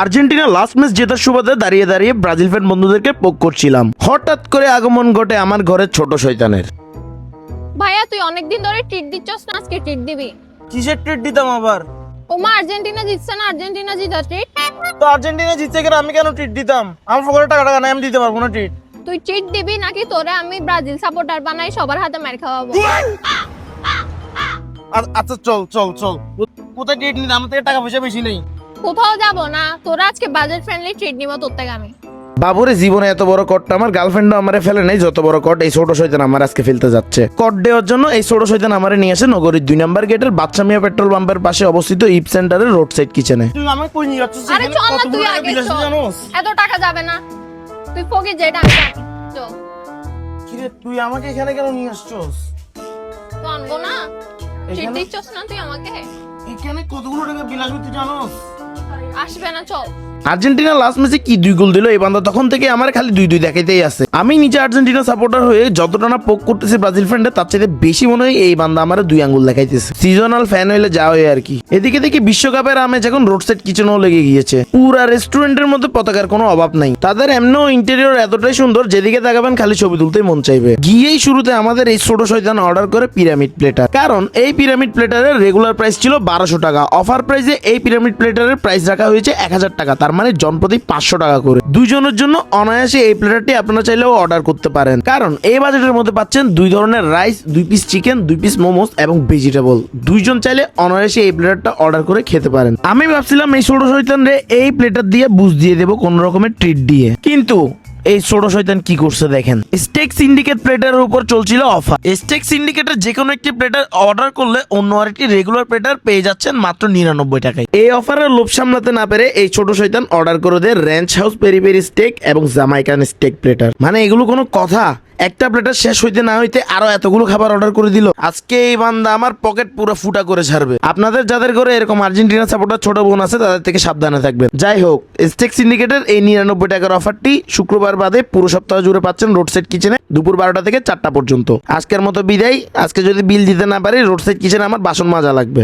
Argentina last match জেতার সুবাদে দাঁড়িয়ে দাঁড়িয়ে ব্রাজিল ফ্যান বন্ধুদেরকে পোক করছিলাম। হঠাৎ করে আগমন ঘটে আমার ঘরের ছোট শয়তানের। ভাইয়া তুই অনেকদিন ধরে ট্রিট দিচ্ছস না, আজকে ট্রিট দিবি? কিসের ট্রিট দিতাম আবার? ওমা আর্জেন্টিনা জিতছে না, আর্জেন্টিনা জিতা ট্রিট। তো আর্জেন্টিনা জিতছে কেন, আমি কেন ট্রিট দিতাম? আমার পকেটে টাকা টাকা নাই, আমি দিতে পারবো না ট্রিট। তুই ট্রিট দিবি নাকি তোরে আমি ব্রাজিল সাপোর্টার বানাই সবার হাতে মার খাওয়াবো? আচ্ছা চল চল চল, কোথায় ট্রিট নিতে? আমার থেকে টাকা পয়সা বেশি নেই। কোথাও যাব না, তোরা আজকে বাজেট ফ্রেন্ডলি ট্রিট নিব তোর থেকে আমি। বাবুরে জীবনে এত বড় কটটা আমার গার্লফ্রেন্ডও আমারে ফেলে নাই যত বড় কট এই ছোট শয়তান আমার আজকে ফেলতে যাচ্ছে। কট দেওয়ার জন্য এই ছোট শয়তান আমারে নিয়ে আসে নগরীর 2 নম্বর গেটের বাচ্চা মিয়া পেট্রোল পাম্পের পাশে অবস্থিত ইপ সেন্টারের রোড সাইড কিচেনে। তুই আমাকে কই নিয়ে যাচ্ছিস? আরে চল না তুই আগে চল, এত টাকা যাবে না, তুই ফকির যেটা আমি জানি। চল। কিরে তুই আমাকে এখানে কেন নিয়ে আসছস? তো আনবো না, ট্রিট দিচ্ছস না তুই আমাকে? এখানে কতগুলো টাকা বিলাস তুই জানোস? আসবে না, চল। আর্জেন্টিনা লাস্ট ম্যাচে কি 2 গোল দিল এই বান্দা, তখন থেকে আমার খালি 2-2 দেখাইতেই আছে। আমি নিজে আর্জেন্টিনা সাপোর্টার হয়ে যতটা না পোক করতেছি ব্রাজিল ফ্রেন্ডে, তার চাইতে বেশি মনে হয় এই বান্দা আমার 2 আঙ্গুল দেখাইতেছে। সিজনাল ফ্যান হইলে যা হয় আর কি। এদিকে দেখি বিশ্বকাপের আমেজ এখন রোড সাইড কিচেনও লেগে গিয়েছে। পুরা রেস্টুরেন্টের মধ্যে পতাকার কোনো অভাব নাই। তাদের এমনও ইন্টেরিয়র এতটাই সুন্দর যেদিকে তাকাবেন খালি ছবি তুলতেই মন চাইবে। গিয়েই শুরুতে আমাদের এই ছোট শয়তান অর্ডার করে পিরামিড প্লেটার, কারণ এই পিরামিড প্লেটারের রেগুলার প্রাইস ছিল 1200 টাকা। অফার প্রাইসে এই পিরামিড প্লেটারের প্রাইস রাখা হয়েছে 1000 টাকা, তার মানে জনপ্রতি 500 টাকা করে। দুইজনের জন্য অনায়াসে এই প্লেটারটি আপনারা চাইলেও অর্ডার করতে পারেন, কারণ এই বাজেটের মধ্যে পাচ্ছেন 2 ধরনের rice, 2 piece chicken, 2 piece momos এবং ভেজিটেবল। দুইজন চাইলে অনায়াসে এই প্লেটারটা অর্ডার করে খেতে পারেন। আমি ভাবছিলাম এই ছোট শয়তান রে এই প্লেটার দিয়ে বুঝ দিয়ে দেবো কোন রকমের ট্রিট দিয়ে, কিন্তু এই ছোট শয়তান কি করছে দেখেন। স্টেক সিন্ডিকেট প্লেটারের উপর চলছিল অফার। স্টেক সিন্ডিকেটের যে কোনো একটি প্লেটার অর্ডার করলে অন্য আরেকটি রেগুলার প্লেটার পেয়ে যাচ্ছেন মাত্র 99 টাকায়। এই অফারের লোভ সামলাতে না পেরে এই ছোট শয়তান অর্ডার করে দেয় ranch house peri peri steak এবং জামাইকান স্টেক প্লেটার। মানে এগুলো কোনো কথা? একটা প্লেটার শেষ হইতে না হইতে আরো এতগুলো খাবার অর্ডার করে দিল। আজকে এই বান্দা আমার পকেট পুরো ফুটা করে ছাড়বে। আপনাদের যাদের ঘরে এরকম আর্জেন্টিনা সাপোর্টার ছোট বোন আছে তাদের থেকে সাবধানে থাকবেন। যাই হোক, স্টেক সিন্ডিকেটের এই 99 টাকার অফারটি শুক্রবার বাদে পুরো সপ্তাহ জুড়ে পাচ্ছেন রোড সাইড কিচেনে দুপুর 12টা থেকে 4টা পর্যন্ত। আজকের মতো বিদায়। আজকে যদি বিল দিতে না পারি রোড সাইড কিচেনে আমার বাসন মাজা লাগবে।